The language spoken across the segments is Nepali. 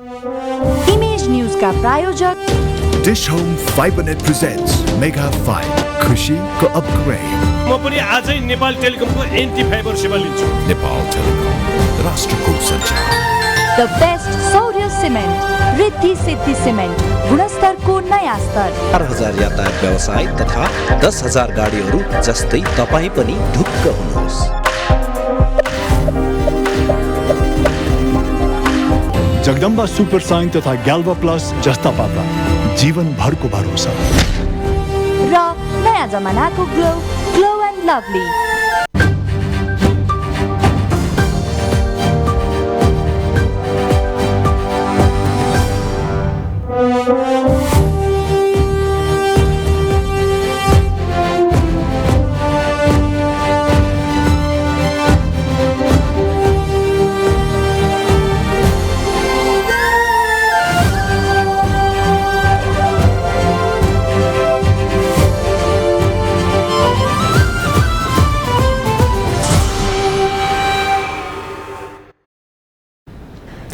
इमेज न्यूज का प्रायोजक dish home Fibernet presents mega 5 खुशी को अपग्रेड। म पनि आजै नेपाल टेलिकमको एन्टी फाइबर सेवा लिन्छु। नेपाल टेलिकम राष्ट्रको सञ्चार। द बेस्ट सौर्य सिमेन्ट रिद्धि सिद्धि सिमेन्ट गुणस्तरको नयाँ स्तर। 4000 यातायात व्यवसाय तथा 10,000 गाडीहरू जस्तै तपाईँ पनि ढुक्क हुनुहोस्। जगदम्बा सुपर साइन तथा ग्याल्वा प्लस जस्ता पाता जीवन भरको भरोसा र नयाँ जमानाको ग्लो एन्ड लभली।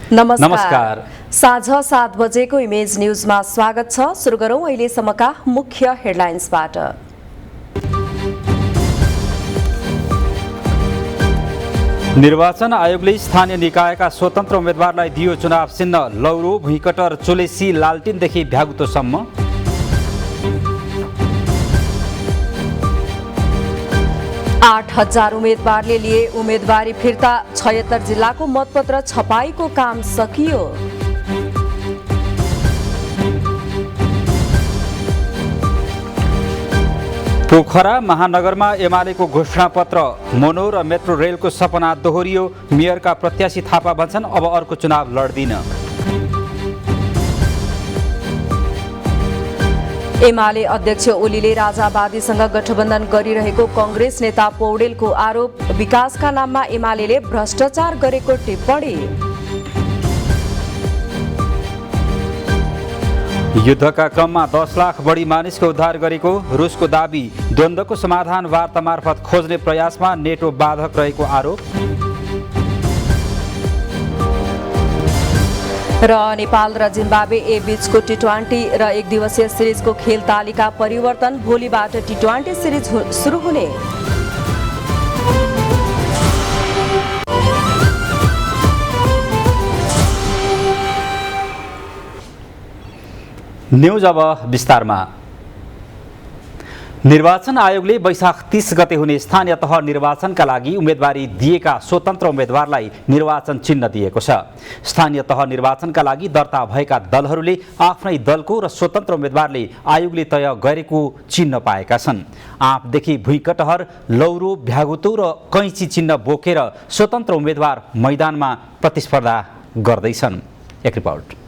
नमस्कार। साँझ 7 बजेको इमेज न्यूजमा स्वागत छ। सुरु गरौं अहिलेसम्मका मुख्य हेडलाइन्सबाट। निर्वाचन आयोगले स्थानीय निकायका स्वतन्त्र उम्मेदवारलाई दियो चुनाव चिन्ह। लौरो, भुइँकटर, चोलेसी, लालटिनदेखि भ्यागुतोसम्म। आठ 8,000 उम्मेदवारले लिए उम्मेदवारी फिर्ता। 76 जिल्लाको मतपत्र छपाईको काम सकियो। पोखरा महानगरमा एमालेको घोषणापत्र। मोनो र मेट्रो रेलको सपना दोहोरियो। मेयरका प्रत्याशी थापा भन्छन् अब अर्को चुनाव लड्दिन। एमाले अध्यक्ष ओलीले राजावादीसँग गठबन्धन गरिरहेको कांग्रेस नेता पौडेलको आरोप। विकासका नाममा एमालेले भ्रष्टाचार गरेको टिप्पणी। युद्धका क्रममा 10 लाख बढी मानिसको उद्धार गरेको रुसको दाबी। द्वन्द्वको समाधान वार्ता मार्फत खोज्ने प्रयासमा नेटो बाधक रहेको आरोप। र नेपाल र जिम्बाब्वे ए बीचको टी20 र 1 दिवसीय सिरिजको खेल तालिका परिवर्तन। भोलिबाट टी20 सिरिज सुरु हुने। न्यूज अब विस्तारमा। निर्वाचन आयोगले वैशाख 30 गते हुने स्थानीय तह निर्वाचनका लागि उम्मेदवारी दिएका स्वतन्त्र उम्मेदवारलाई निर्वाचन चिन्ह दिएको छ। स्थानीय तह निर्वाचनका लागि दर्ता भएका दलहरूले आफ्नै दलको र स्वतन्त्र उम्मेदवारले आयोगले तय गरेको चिन्ह पाएका छन्। आँपदेखि भुइँकटहर, लौरो, भ्यागुतो र कैँची चिन्ह बोकेर स्वतन्त्र उम्मेदवार मैदानमा प्रतिस्पर्धा गर्दैछन्। एक रिपोर्ट।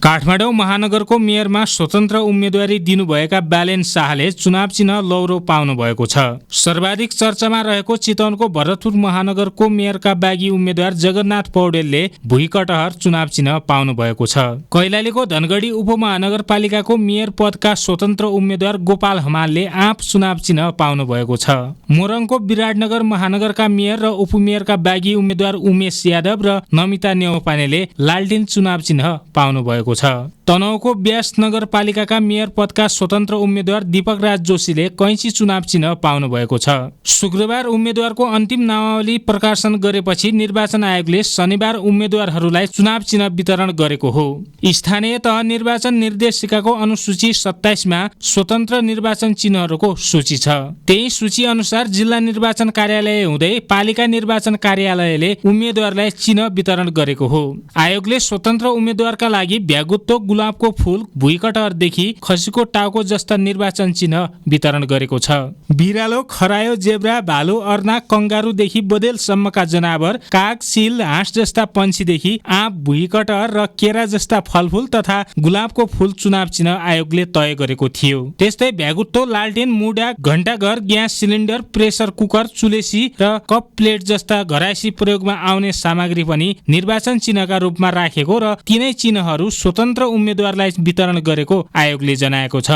काठमाडौँ महानगरको मेयरमा स्वतन्त्र उम्मेदवारी दिनुभएका ब्यालेन शाहले चुनाव चिन्ह लौरो पाउनु भएको छ। सर्वाधिक चर्चामा रहेको चितवनको भरतपुर महानगरको मेयरका बागी उम्मेद्वार जगन्नाथ पौडेलले भुइँकटहर चुनाव चिन्ह पाउनु भएको छ। कैलालीको धनगढी उपमहानगरपालिकाको मेयर पदका स्वतन्त्र उम्मेद्वार गोपाल हमालले आँप चुनाव चिन्ह पाउनु भएको छ। मोरङको विराटनगर महानगरका मेयर र उपमेयरका बागी उम्मेद्वार उमेश यादव र नमिता नेउपानेले लालटिन चुनाव चिन्ह पाउनु भएको छ। तनहुँको व्यास नगरपालिकाका मेयर पदका स्वतन्त्र उम्मेद्वार दीपक राज जोशीले कैँची चुनाव चिन्ह पाउनु भएको छ। शुक्रबार उम्मेद्वारको अन्तिम नामावली प्रकाशन गरेपछि निर्वाचन आयोगले शनिबार उम्मेद्वारहरूलाई चुनाव चिन्ह वितरण गरेको हो। स्थानीय तह निर्वाचन निर्देशिकाको अनुसूची 27 मा स्वतन्त्र निर्वाचन चिन्हहरूको सूची छ। त्यही सूची अनुसार जिल्ला निर्वाचन कार्यालय हुँदै पालिका निर्वाचन कार्यालयले उम्मेद्वारलाई चिन्ह वितरण गरेको हो। आयोगले स्वतन्त्र उम्मेद्वारका लागि भ्यागुत्तो, गुलाबको फूल, भुइँकटहरदेखि खसीको टाउको जस्ता निर्वाचन चिन्ह वितरण गरेको छ। बिरालो, खरायो, जेब्रा, भालु, अर्ना, कंगारुदेखि बदेलसम्मका जनावर, काग, सील, हाँस जस्ता पंक्षीदेखि आँप, भुइँकटहर र केरा जस्ता फलफूल तथा गुलाबको फूल चुनाव चिन्ह आयोगले तय गरेको थियो। त्यस्तै भ्यागुत्तो, लालटेन, मुडा, घण्टाघर, ग्यास सिलिन्डर, प्रेसर कुकर, चुलेसी र कप प्लेट जस्ता घरायसी प्रयोगमा आउने सामग्री पनि निर्वाचन चिन्हका रूपमा राखेको र तिनै चिन्हहरू स्वतन्त्र उम्मेद्वारलाई वितरण गरेको आयोगले जनाएको छ।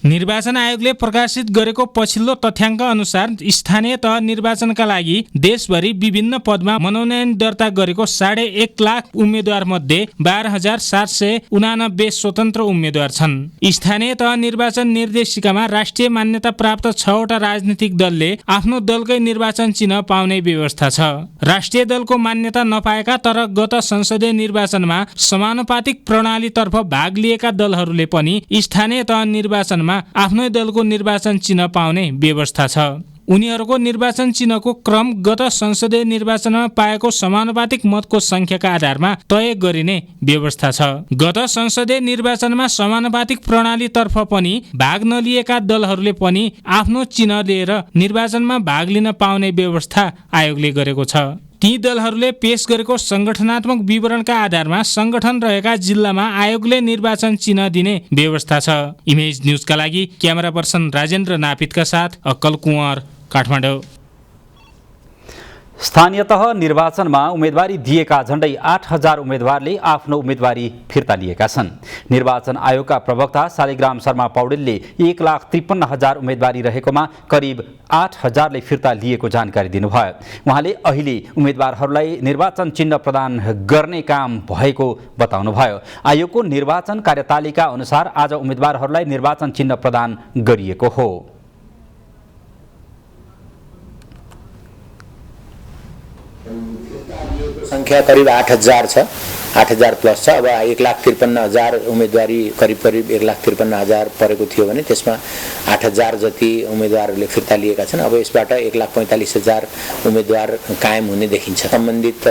निर्वाचन आयोगले प्रकाशित गरेको पछिल्लो तथ्याङ्क अनुसार स्थानीय तह निर्वाचनका लागि देशभरि विभिन्न पदमा मनोनयन दर्ता गरेको 1.5 लाख उम्मेद्वार मध्ये 12,789 स्वतन्त्र उम्मेद्वार छन्। स्थानीय तह निर्वाचन निर्देशिकामा राष्ट्रिय मान्यता प्राप्त 6वटा राजनीतिक दलले आफ्नो दलकै निर्वाचन चिन्ह पाउने व्यवस्था छ। राष्ट्रिय दलको मान्यता नपाएका तर गत संसदीय निर्वाचनमा समानुपातिक प्रणालीतर्फ भाग लिएका दलहरूले पनि स्थानीय तह निर्वाचनमा आफ्नै दलको निर्वाचन चिन्ह पाउने व्यवस्था छ। उनीहरूको निर्वाचन चिन्हको क्रम गत संसदीय निर्वाचनमा पाएको समानुपातिक मतको संख्याका आधारमा तय गरिने व्यवस्था छ। गत संसदीय निर्वाचनमा समानुपातिक प्रणालीतर्फ पनि भाग नलिएका दलहरूले पनि आफ्नो चिन्ह लिएर निर्वाचनमा भाग लिन पाउने व्यवस्था आयोगले गरेको छ। ती दलहरूले पेश गरेको संगठनात्मक विवरणका आधारमा संगठन रहेका जिल्लामा आयोगले निर्वाचन चिन्ह दिने व्यवस्था छ। इमेज न्यूजका लागि क्यामेरा पर्सन राजेन्द्र नापितका साथ अक्कल कुँवर, काठमाडौँ। स्थानीय तह निर्वाचनमा उम्मेदवारी दिएका झण्डै 8,000 उम्मेदवारले आफ्नो उम्मेदवारी फिर्ता लिएका छन्। निर्वाचन आयोगका प्रवक्ता शालिग्राम शर्मा पौडेलले 1,53,000 उम्मेदवारी रहेकोमा करिब 8,000ले फिर्ता लिएको जानकारी दिनुभयो। उहाँले अहिले उम्मेदवारहरूलाई निर्वाचन चिन्ह प्रदान गर्ने काम भएको बताउनुभयो। आयोगको निर्वाचन कार्यतालिका अनुसार आज उम्मेदवारहरूलाई निर्वाचन चिन्ह प्रदान गरिएको हो। संख्या करिब 8,000 छ, 8,000 प्लस छ। अब 1,53,000 उम्मेदवारी करिब 1,53,000 परेको थियो भने त्यसमा 8,000 जति उम्मेदवारहरूले फिर्ता लिएका छन्। अब यसबाट 1,45,000 उम्मेदवार कायम हुने देखिन्छ। सम्बन्धित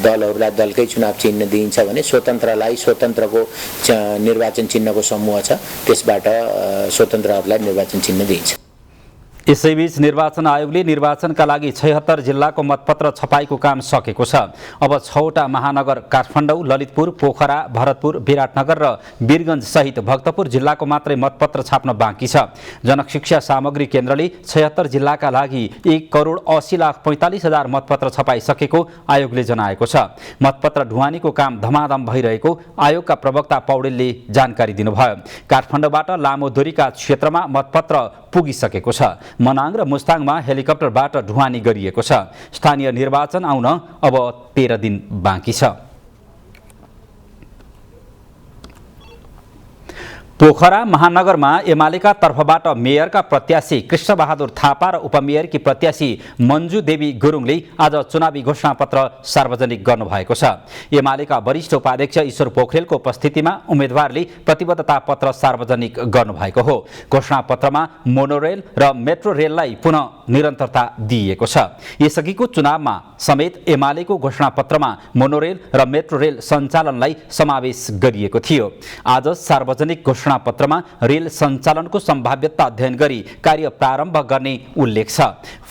दलहरूलाई दलकै चुनाव चिन्ह दिइन्छ भने स्वतन्त्रलाई स्वतन्त्रको निर्वाचन चिन्हको समूह छ, त्यसबाट स्वतन्त्रहरूलाई निर्वाचन चिन्ह दिइन्छ। यसैबीच निर्वाचन आयोगले निर्वाचनका लागि 76 जिल्लाको मतपत्र छपाईको काम सकेको छ। अब 6वटा महानगर काठमाडौँ, ललितपुर, पोखरा, भरतपुर, विराटनगर र वीरगञ्ज सहित भक्तपुर जिल्लाको मात्रै मतपत्र छाप्न बाँकी छ। जनशिक्षा सामग्री केन्द्रले 76 जिल्लाका लागि 1,80,45,000 मतपत्र छपाइसकेको आयोगले जनाएको छ। मतपत्र ढुवानीको काम धमाधम भइरहेको आयोगका प्रवक्ता पौडेलले जानकारी दिनुभयो। काठमाडौँबाट लामो दूरीका क्षेत्रमा मतपत्र पुगिसकेको छ। मनाङ र मुस्ताङमा हेलिकप्टरबाट ढुवानी गरिएको छ। स्थानीय निर्वाचन आउन अब 13 दिन बाँकी छ। पोखरा महानगरमा एमालेका तर्फबाट मेयरका प्रत्याशी कृष्णबहादुर थापा र उपमेयरकी प्रत्याशी मन्जु देवी गुरुङले आज चुनावी घोषणापत्र सार्वजनिक गर्नुभएको छ। एमालेका वरिष्ठ उपाध्यक्ष ईश्वर पोखरेलको उपस्थितिमा उम्मेदवारले प्रतिबद्धता पत्र सार्वजनिक गर्नुभएको हो। घोषणापत्रमा मोनोरेल र मेट्रो रेललाई पुनः निरन्तरता दिइएको छ। यसअघिको चुनावमा समेत एमालेको घोषणापत्रमा मोनोरेल र मेट्रो रेल सञ्चालनलाई समावेश गरिएको थियो। आज सार्वजनिक घोषणापत्रमा रेल सञ्चालनको सम्भाव्यता अध्ययन गरी कार्य प्रारम्भ गर्ने उल्लेख छ।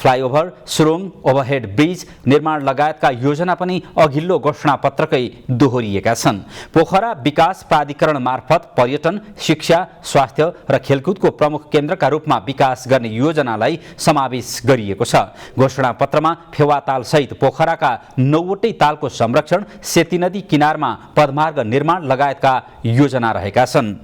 फ्लाइओभर, सुरुङ, ओभरहेड ब्रिज निर्माण लगायतका योजना पनि अघिल्लो घोषणापत्रकै दोहोरिएका छन्। पोखरा विकास प्राधिकरण मार्फत पर्यटन, शिक्षा, स्वास्थ्य र खेलकुदको प्रमुख केन्द्रका रूपमा विकास गर्ने योजनालाई समावेश गरिएको छ। घोषणापत्रमा फेवाताल सहित पोखराका 9वटै तालको संरक्षण, सेती नदी किनारमा पदमार्ग निर्माण लगायतका योजना रहेका छन्।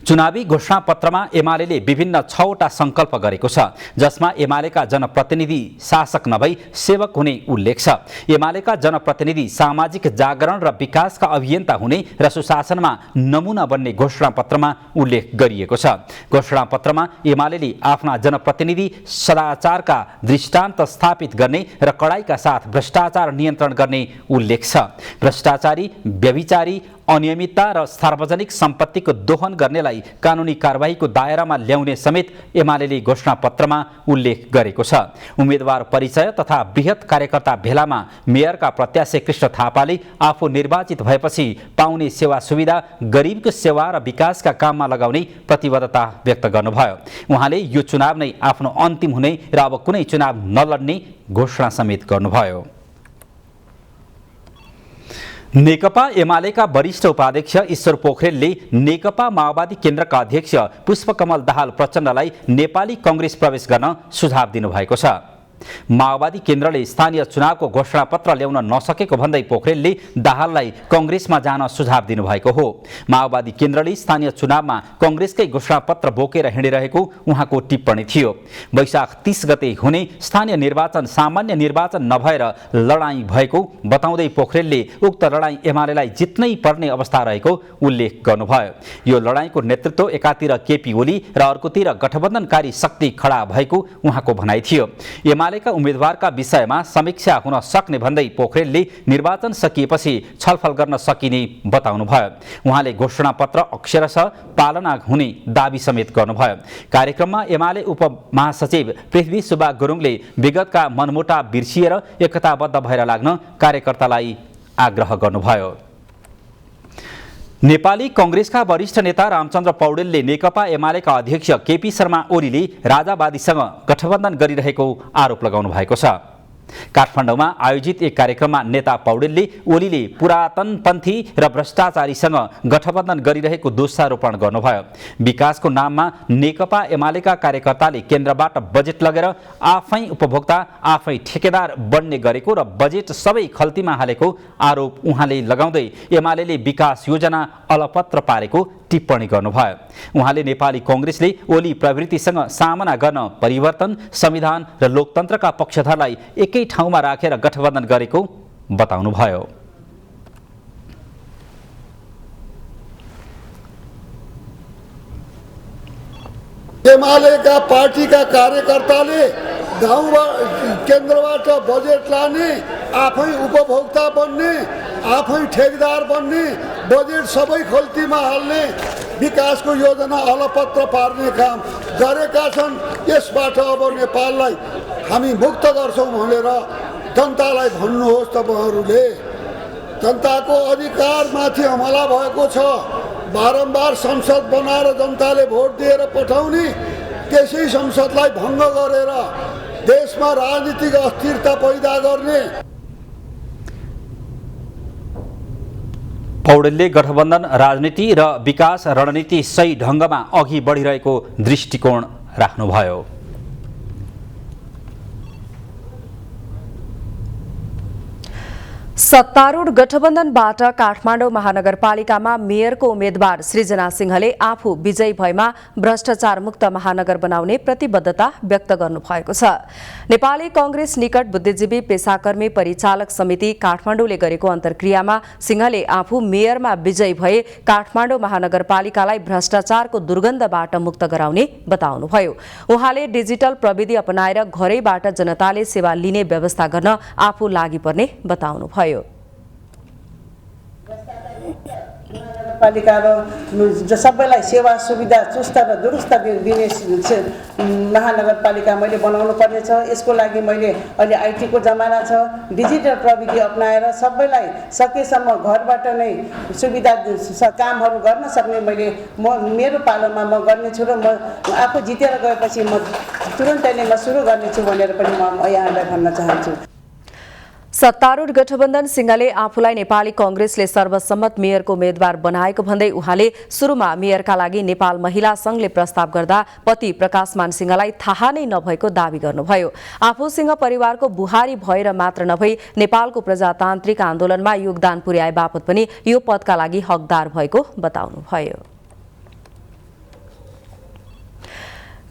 चुनावी घोषणापत्रमा एमालेले विभिन्न 6वटा संकल्प गरेको छ, जसमा एमालेका जनप्रतिनिधि शासक नभई सेवक हुने उल्लेख छ। एमालेका जनप्रतिनिधि सामाजिक जागरण र विकासका अभियन्ता हुने र सुशासनमा नमुना बन्ने घोषणापत्रमा उल्लेख गरिएको छ। घोषणापत्रमा एमालेले आफ्ना जनप्रतिनिधि सदाचारका दृष्टान्त स्थापित गर्ने र कडाइका साथ भ्रष्टाचार नियन्त्रण गर्ने उल्लेख छ। भ्रष्टाचारी, व्यभिचारी, अनियमितता र सार्वजनिक सम्पत्तिको दोहन गर्नेलाई कानुनी कारबाहीको दायरामा ल्याउने समेत एमालेले घोषणापत्रमा उल्लेख गरेको छ। उम्मेदवार परिचय तथा बृहत कार्यकर्ता भेलामा मेयरका प्रत्याशी कृष्ण थापाले आफू निर्वाचित भएपछि पाउने सेवा सुविधा गरिबको सेवा र विकासका काममा लगाउने प्रतिबद्धता व्यक्त गर्नुभयो। उहाँले यो चुनाव नै आफ्नो अन्तिम हुने र अब कुनै चुनाव नलड्ने घोषणा समेत गर्नुभयो। नेकपा एमालेका वरिष्ठ उपाध्यक्ष ईश्वर पोखरेलले नेकपा माओवादी केन्द्रका अध्यक्ष पुष्पकमल दाहाल प्रचण्डलाई नेपाली कांग्रेस प्रवेश गर्न सुझाव दिनुभएको छ। माओवादी केन्द्रले स्थानीय चुनावको घोषणापत्र ल्याउन नसकेको भन्दै पोखरेलले दाहाललाई कांग्रेसमा जान सुझाव दिनुभएको हो। माओवादी केन्द्रले स्थानीय चुनावमा कांग्रेसकै घोषणापत्र बोकेर हिँडिरहेको उहाँको टिप्पणी थियो। वैशाख 30 गते हुने स्थानीय निर्वाचन सामान्य निर्वाचन नभएर लडाईँ भएको बताउँदै पोखरेलले उक्त लडाईँ एमालेलाई जित्नै पर्ने अवस्था रहेको उल्लेख गर्नुभयो। यो लडाईँको नेतृत्व एकातिर केपी ओली र अर्कोतिर गठबन्धनकारी शक्ति खडा भएको उहाँको भनाइ थियो। एमालेका उम्मेदवारका विषयमा समीक्षा हुन सक्ने भन्दै पोखरेलले निर्वाचन सकिएपछि छलफल गर्न सकिने बताउनुभयो। उहाँले घोषणापत्र अक्षरशः पालना हुने दाबी समेत गर्नुभयो। कार्यक्रममा एमाले उपमहासचिव पृथ्वी सुब्बा गुरुङले विगतका मनमुटाव बिर्सिएर एकताबद्ध भएर लाग्न कार्यकर्तालाई आग्रह गर्नुभयो। नेपाली कांग्रेसका वरिष्ठ नेता रामचन्द्र पौडेलले नेकपा एमालेका अध्यक्ष केपी शर्मा ओलीले राजावादीसँग गठबन्धन गरिरहेको आरोप लगाउनु भएको छ। काठमाडौँमा आयोजित एक कार्यक्रममा नेता पौडेलले ओलीले पुरातनपन्थी र भ्रष्टाचारीसँग गठबन्धन गरिरहेको दोषारोपण गर्नुभयो। विकासको नाममा नेकपा एमालेका कार्यकर्ताले केन्द्रबाट बजेट लगेर आफै उपभोक्ता आफै ठेकेदार बन्ने गरेको र बजेट सबै खल्तीमा हालेको आरोप उहाँले लगाउँदै एमालेले विकास योजना अलपत्र पारेको टिप्पणी गर्नुभयो। उहाँले नेपाली कांग्रेसले ओली प्रवृत्तिसँग सामना गर्न परिवर्तन, संविधान र लोकतन्त्रका पक्षधरलाई एकै ठाउँमा राखेर गठबन्धन गरेको बताउनुभयो। एमालेका पार्टीका कार्यकर्ताले गाउँबाट केन्द्रबाट बजेट लाने, आफै उपभोक्ता बन्ने, आफै ठेकेदार बन्ने, बजेट सबै खल्तीमा हाल्ने, विकासको योजना अलपत्र पार्ने काम गरेका छन्। यसबाट अब नेपाललाई हामी मुक्त गर्छौँ भनेर जनतालाई भन्नुहोस्। तपाईँहरूले जनताको अधिकारमाथि हमला भएको छ। बारम्बार संसद बनाएर जनताले भोट दिएर पठाउने, त्यसै संसदलाई भङ्ग गरेर देशमा राजनीतिक अस्थिरता पैदा गर्ने। पौडेलले गठबन्धन राजनीति र विकास रणनीति सही ढङ्गमा अघि बढिरहेको दृष्टिकोण राख्नुभयो। सत्तारूढ गठबन्धनबाट काठमाडौँ महानगरपालिकामा मेयरको उम्मेद्वार सृजना सिंहले आफू विजयी भएमा भ्रष्टाचार मुक्त महानगर बनाउने प्रतिबद्धता व्यक्त गर्नुभएको छ। नेपाली कांग्रेस निकट बुद्धिजीवी पेशाकर्मी परिचालक समिति काठमाडौँले गरेको अन्तर्क्रियामा सिंहले आफू मेयरमा विजयी भए काठमाडौँ महानगरपालिकालाई भ्रष्टाचारको दुर्गन्धबाट मुक्त गराउने बताउनुभयो। उहाँले डिजिटल प्रविधि अपनाएर घरैबाट जनताले सेवा लिने व्यवस्था गर्न आफू लागि पर्ने बताउनुभयो। पालिका र सबैलाई सेवा सुविधा चुस्त र दुरुस्त दिने महानगरपालिका मैले बनाउनु पर्नेछ। यसको लागि मैले अहिले आइटीको जमाना छ, डिजिटल प्रविधि अपनाएर सबैलाई सकेसम्म घरबाट नै सुविधा कामहरू गर्न सक्ने मेरो पालोमा म गर्नेछु र म आफू जितेर गएपछि म तुरुन्तै नै म सुरु गर्नेछु भनेर पनि म यहाँलाई भन्न चाहन्छु। सत्तारूढ गठबन्धन सिंहले आफूलाई नेपाली कांग्रेसले सर्वसम्मत मेयरको उम्मेद्वार बनाएको भन्दै उहाँले सुरुमा मेयरका लागि नेपाल महिला संघले प्रस्ताव गर्दा पति प्रकाशमान सिंहलाई थाहा नै नभएको दावी गर्नुभयो। आफू सिंह परिवारको बुहारी भएर मात्र नभई नेपालको प्रजातान्त्रिक आन्दोलनमा योगदान पुर्याए बापत पनि यो पदका लागि हकदार भएको बताउनुभयो।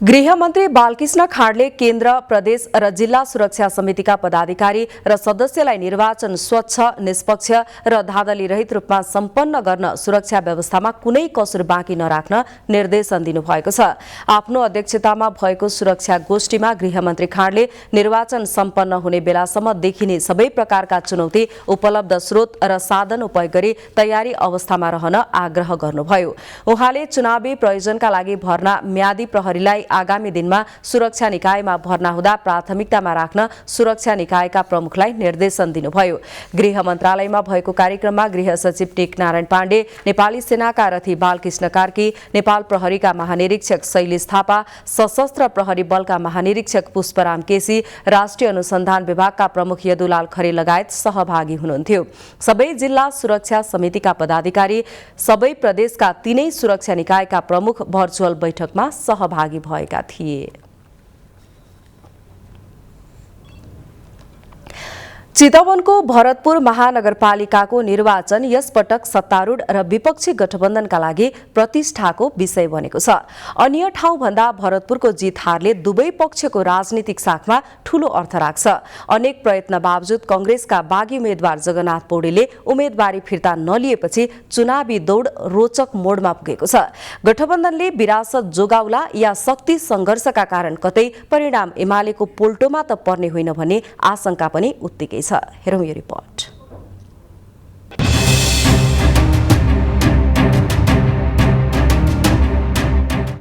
गृहमन्त्री बालकृष्ण खाँडले केन्द्र, प्रदेश र जिल्ला सुरक्षा समितिका पदाधिकारी र सदस्यलाई निर्वाचन स्वच्छ, निष्पक्ष र धाँधली रहित रूपमा सम्पन्न गर्न सुरक्षा व्यवस्थामा कुनै कसुर बाँकी नराख्न निर्देशन दिनुभएको छ। आफ्नो अध्यक्षतामा भएको सुरक्षा गोष्ठीमा गृहमन्त्री खाँडले निर्वाचन सम्पन्न हुने बेलासम्म देखिने सबै प्रकारका चुनौती, उपलब्ध स्रोत र साधन उपयोग गरी तयारी अवस्थामा रहन आग्रह गर्नुभयो। उहाँले चुनावी प्रयोजनका लागि भर्ना म्यादी प्रहरीलाई आगामी दिनमा सुरक्षा निकायमा भर्ना हुँदा प्राथमिकतामा राख्न सुरक्षा निकायका प्रमुखलाई निर्देशन दिनुभयो। गृह मन्त्रालयमा भएको कार्यक्रममा गृह सचिव टेक नारायण पाण्डे, नेपाली सेनाका रथी बालकृष्ण कार्की, नेपाल प्रहरीका महानिरीक्षक शैलेश थापा, सशस्त्र प्रहरी बलका महानिरीक्षक पुष्पराम केसी, राष्ट्रिय अनुसन्धान विभागका प्रमुख यदुलाल खरे लगायत सहभागी हुनुहुन्थ्यो। सबै जिल्ला सुरक्षा समितिका पदाधिकारी, सबै प्रदेशका 3 सुरक्षा निकायका प्रमुख भर्चुअल बैठकमा सहभागी भएका थिए। चितवनको भरतपुर महानगरपालिकाको निर्वाचन यसपटक सत्तारूढ र विपक्षी गठबन्धनका लागि प्रतिष्ठाको विषय बनेको छ। अन्य ठाउँभन्दा भरतपुरको जित हारले दुवै पक्षको राजनीतिक साखमा ठूलो अर्थ राख्छ। अनेक प्रयत्न बावजुद कांग्रेसका बागी उम्मेद्वार जगन्नाथ पौडेलले उम्मेदवारी फिर्ता नलिएपछि चुनावी दौड रोचक मोडमा पुगेको छ। गठबन्धनले विरासत जोगाउला या शक्ति संघर्षका कारण कतै परिणाम एमालेको पोल्टोमा त पर्ने होइन भन्ने आशंका पनि उत्तिकै छ। हेरौँ यो रिपोर्ट।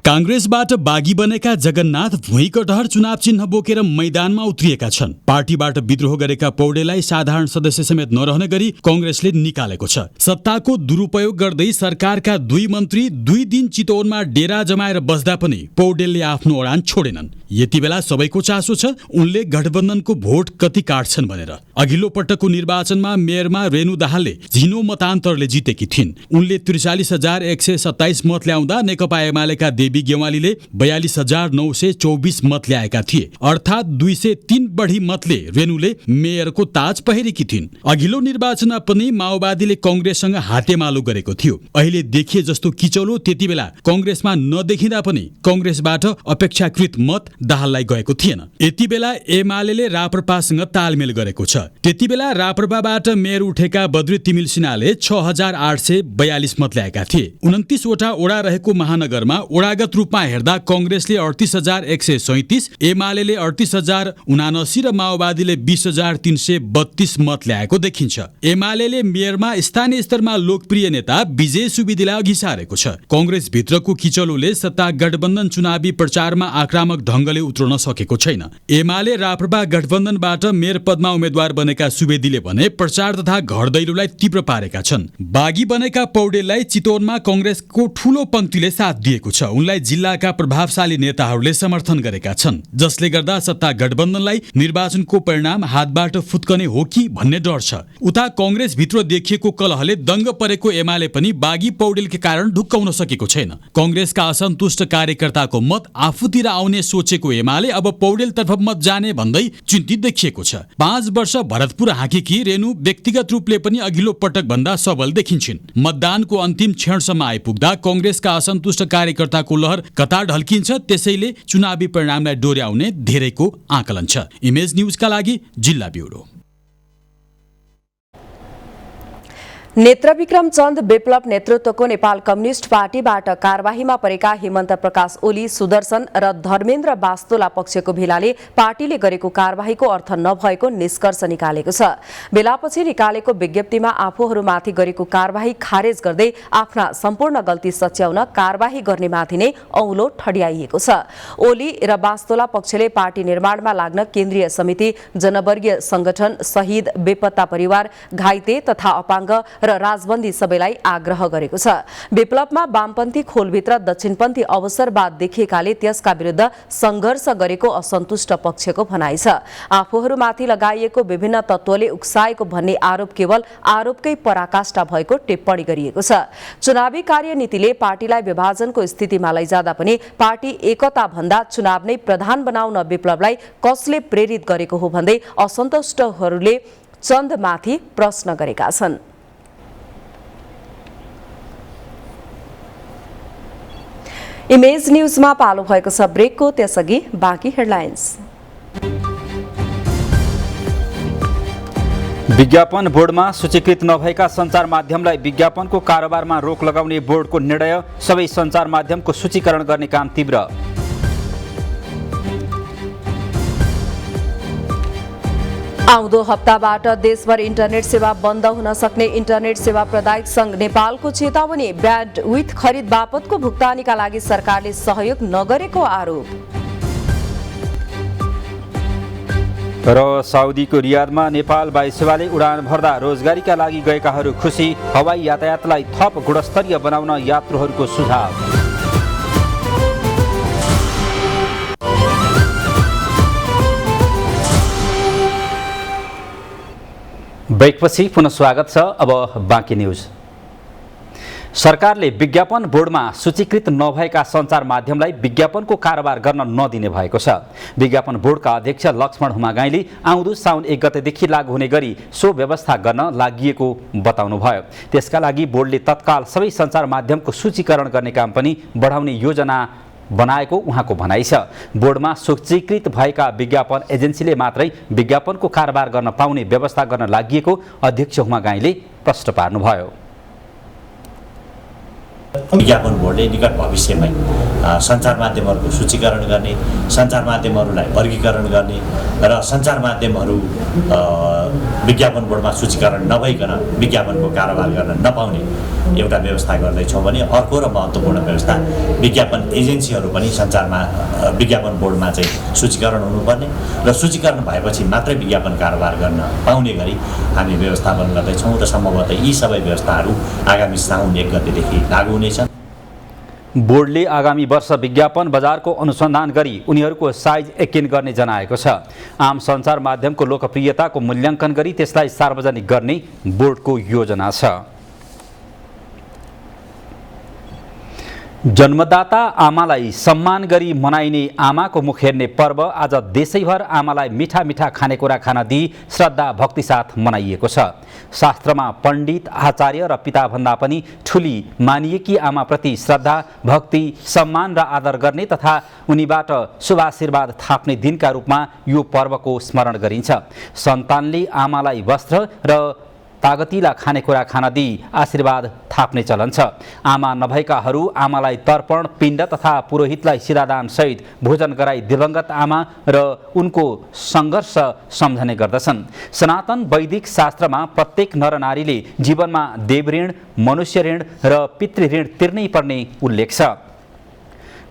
कांग्रेसबाट बागी बनेका जगन्नाथ भुइँकटहर चुनाव चिन्ह बोकेर मैदानमा उत्रिएका छन्। पार्टीबाट विद्रोह गरेका पौडेललाई साधारण सदस्य समेत नरहने गरी कांग्रेसले निकालेको छ। सत्ताको दुरुपयोग गर्दै सरकारका 2 मन्त्री 2 दिन चितवनमा डेरा जमाएर बस्दा पनि पौडेलले आफ्नो उडान छोडेनन्। यति बेला सबैको चासो छ उनले गठबन्धनको भोट कति काट्छन् भनेर। अघिल्लो पटकको निर्वाचनमा मेयरमा रेणु दाहालले झिनो मतान्तरले जितेकी थिइन्। उनले ४३,१२७ मत ल्याउँदा नेकपा एमालेका देवी गेवालीले ४२,९२४ मत ल्याएका थिए। अर्थात् 203 बढी मतले रेणुले मेयरको ताज पहिरेकी थिइन्। अघिल्लो निर्वाचनमा पनि माओवादीले कांग्रेससँग हातेमालो गरेको थियो। अहिले देखिए जस्तो किचौलो त्यति बेला कांग्रेसमा नदेखिँदा पनि कांग्रेसबाट अपेक्षाकृत मत दाहाललाई गएको थिएन। यति बेला एमालेले राप्रपासँग तालमेल गरेको छ। त्यति बेला राप्रपाबाट मेयर उठेका बद्री तिमिल सिन्हाले 6,842 मत ल्याएका थिए। 29 वटा ओडा रहेको महानगरमा ओडागत रूपमा हेर्दा कांग्रेसले 38,137, एमालेले 38,079 र माओवादीले 20,332 मत ल्याएको देखिन्छ। एमालेले मेयरमा स्थानीय स्तरमा लोकप्रिय नेता विजय सुवेदीलाई अघि सारेको छ। कांग्रेस भित्रको किचलोले सत्ता गठबन्धन चुनावी प्रचारमा आक्रामक ढंगले उत्रन सकेको छैन। एमाले राप्रपा गठबन्धनबाट मेयर पदमा उम्मेद्वार बनेका सुवेदीले भने प्रचार तथा घर दैलोलाई तीव्र पारेका छन्। बागी बनेका पौडेललाई चितवनमा कांग्रेसको ठूलो पंक्तिले साथ दिएको छ। उनलाई जिल्लाका प्रभावशाली नेताहरूले समर्थन गरेका छन्, जसले गर्दा सत्ता गठबन्धनलाई निर्वाचनको परिणाम हातबाट फुत्कने हो कि भन्ने डर छ। उता कांग्रेस भित्र देखिएको कलहले दंग परेको एमाले पनि बागी पौडेलका कारण ढुक्काउन सकेको छैन। कांग्रेसका असन्तुष्ट कार्यकर्ताको मत आफूतिर आउने सोचेको एमाले अब पौडेलतर्फ मत जाने भन्दै चिन्तित देखिएको छ। 5 वर्ष भरतपुर हाकेकी रेणु व्यक्तिगत रूपले पनि अघिल्लो पटक भन्दा सबल देखिन्छन्। मतदानको अन्तिम क्षणसम्म आइपुग्दा कांग्रेसका असन्तुष्ट कार्यकर्ताको लहर कता ढल्किन्छ, त्यसैले चुनावी परिणामलाई डोर्याउने धेरैको आकलन छ। इमेज न्यूजका लागि जिल्ला ब्युरो। नेत्रविक्रम चन्द विप्लव नेतृत्वको नेपाल कम्युनिस्ट पार्टीबाट कारबाहीमा परेका हेमन्त प्रकाश ओली, सुदर्शन र धर्मेन्द्र बास्तोला पक्षको भेलाले पार्टीले गरेको कारबाहीको अर्थ नभएको निष्कर्ष निकालेको छ। बेलापछि निकालेको विज्ञप्तिमा आफूहरूमाथि गरेको कारबाही खारेज गर्दै आफ्ना सम्पूर्ण गल्ती सच्याउन कारबाही गर्नेमाथि नै औलो ठड्याइएको छ। ओली र बास्तोला पक्षले पार्टी निर्माणमा लाग्न केन्द्रीय समिति, जनवर्गीय संगठन, शहीद, बेपत्ता परिवार, घाइते तथा अपाङ्ग र राजबन्दी सबैलाई आग्रह गरेको छ। विप्लवमा वामपन्थी खोलभित्र दक्षिणपन्थी अवसरवाद देखिएकाले त्यसका विरुद्ध संघर्ष गरेको असन्तुष्ट पक्षको भनाइ छ। आफूहरूमाथि लगाइएको विभिन्न तत्त्वले उक्साएको भन्ने आरोप केवल आरोपकै पराकाष्ठा भएको टिप्पणी गरिएको छ। चुनावी कार्यनीतिले पार्टीलाई विभाजनको स्थितिमा लैजाँदा पनि पार्टी एकता भन्दा चुनाव नै प्रधान बनाउन विप्लवलाई कसले प्रेरित गरेको हो भन्दै असन्तुष्टहरूले चन्दमाथि प्रश्न गरेका छन्। इमेज न्यूजमा पालो भएको छ ब्रेकको, त्यसअघि बाँकी हेडलाइन्स। विज्ञापन बोर्डमा सूचीकृत नभएका सञ्चार माध्यमलाई विज्ञापनको कारोबारमा रोक लगाउने बोर्डको निर्णय, सबै सञ्चार माध्यमको सूचीकरण गर्ने काम तीव्र। आउँदो हप्ताबाट देशभर इन्टरनेट सेवा बन्द हुन सक्ने इन्टरनेट सेवा प्रदायक संघ नेपालको चेतावनी, ब्यान्डविड्थ खरिद बापतको भुक्तानीका लागि सरकारले सहयोग नगरेको आरोप। र साउदीको रियादमा नेपाल वायु सेवाले उडान भर्दा रोजगारीका लागि गएकाहरू खुसी, हवाई यातायातलाई थप गुणस्तरीय बनाउन यात्रुहरूको सुझाव। ब्रेकपछि पुनः स्वागत छ। अब बाँकी न्यूज। सरकारले विज्ञापन बोर्डमा सूचीकृत नभएका सञ्चार माध्यमलाई विज्ञापनको कारोबार गर्न नदिने भएको छ। विज्ञापन बोर्डका अध्यक्ष लक्ष्मण हुमागाईले आउँदो साउन 1 गतेदेखि लागू हुने गरी सो व्यवस्था गर्न लागिएको बताउनुभयो। त्यसका लागि बोर्डले तत्काल सबै सञ्चार माध्यमको सूचीकरण गर्ने काम पनि बढाउने योजना बनाएको उहाँको भनाइ छ। बोर्डमा सूचीकृत भएका विज्ञापन एजेन्सीले मात्रै विज्ञापनको कारोबार गर्न पाउने व्यवस्था गर्न लागिएको अध्यक्ष हुमागाईले प्रश्न पार्नुभयो। विज्ञापन बोर्डले निकट भविष्यमै सञ्चार माध्यमहरूको सूचीकरण गर्ने, सञ्चार माध्यमहरूलाई वर्गीकरण गर्ने र सञ्चार माध्यमहरू विज्ञापन बोर्डमा सूचीकरण नभइकन विज्ञापनको कारोबार गर्न नपाउने एउटा व्यवस्था गर्दैछौँ भने अर्को र महत्त्वपूर्ण व्यवस्था विज्ञापन एजेन्सीहरू पनि सञ्चारमा विज्ञापन बोर्डमा चाहिँ सूचीकरण हुनुपर्ने र सूचीकरण भएपछि मात्रै विज्ञापन कारोबार गर्न पाउने गरी हामी व्यवस्थापन गर्दैछौँ र सम्भवतः यी सबै व्यवस्थाहरू आगामी साउन 1 गतेदेखि लागू हुनेछन्। बोर्डले आगामी वर्ष विज्ञापन बजारको अनुसन्धान गरी उनीहरूको साइज एकिन गर्ने जनाएको छ। आम सञ्चार माध्यमको लोकप्रियताको मूल्याङ्कन गरी त्यसलाई सार्वजनिक गर्ने बोर्डको योजना छ। जन्मदाता आमालाई सम्मान गरी मनाइने आमाको मुख हेर्ने पर्व आज देशैभर आमालाई मिठा मिठा खानेकुरा खान दिई श्रद्धा भक्ति साथ मनाइएको छ। शास्त्रमा पण्डित, आचार्य र पिताभन्दा पनि ठुली मानिएकी आमाप्रति श्रद्धा, भक्ति, सम्मान र आदर गर्ने तथा उनीबाट शुभाशीर्वाद थाप्ने दिनका रूपमा यो पर्वको स्मरण गरिन्छ। सन्तानले आमालाई वस्त्र र तागतिला खानेकुरा खान दिई आशीर्वाद थाप्ने चलन छ। आमा नभएकाहरू आमालाई तर्पण, पिण्ड तथा पुरोहितलाई सिधादान सहित भोजन गराई दिवंगत आमा र उनको सङ्घर्ष सम्झने गर्दछन्। सनातन वैदिक शास्त्रमा प्रत्येक नरनारीले जीवनमा देवऋण, मनुष्य ऋण र पितृऋण तिर्नै पर्ने उल्लेख छ।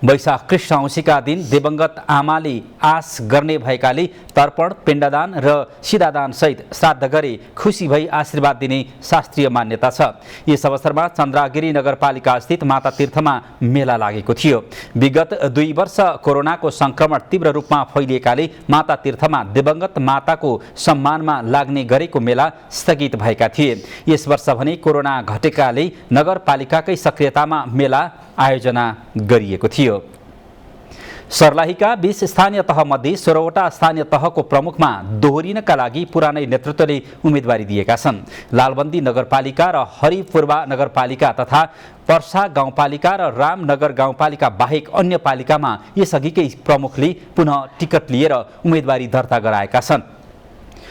वैशाख कृष्ण औँसीका दिन दिवंगत आमाले आस गर्ने भएकाले तर्पण, पिण्डदान र सिधादान सहित श्राद्ध गरे खुसी भई आशीर्वाद दिने शास्त्रीय मान्यता छ। यस अवसरमा चन्द्रागिरी नगरपालिका स्थित माता तीर्थमा मेला लागेको थियो। विगत 2 वर्ष कोरोनाको संक्रमण तीव्र रूपमा फैलिएकाले माता तीर्थमा दिवंगत माताको सम्मानमा लाग्ने गरेको मेला स्थगित भएका थिए। यस वर्ष भने कोरोना घटेकाले नगरपालिकाकै सक्रियतामा मेला आयोजना गरिएको थियो। सर्लाहीका 20 स्थानीय तहमध्ये 16वटा स्थानीय तहको प्रमुखमा दोहोरिनका लागि पुरानै नेतृत्वले उम्मेदवारी दिएका छन्। लालबन्दी नगरपालिका र हरिपूर्वा नगरपालिका तथा पर्सा गाउँपालिका र रामनगर गाउँपालिका बाहेक अन्य पालिकामा यसअघिकै प्रमुखले पुनः टिकट लिएर उम्मेदवारी दर्ता गराएका छन्।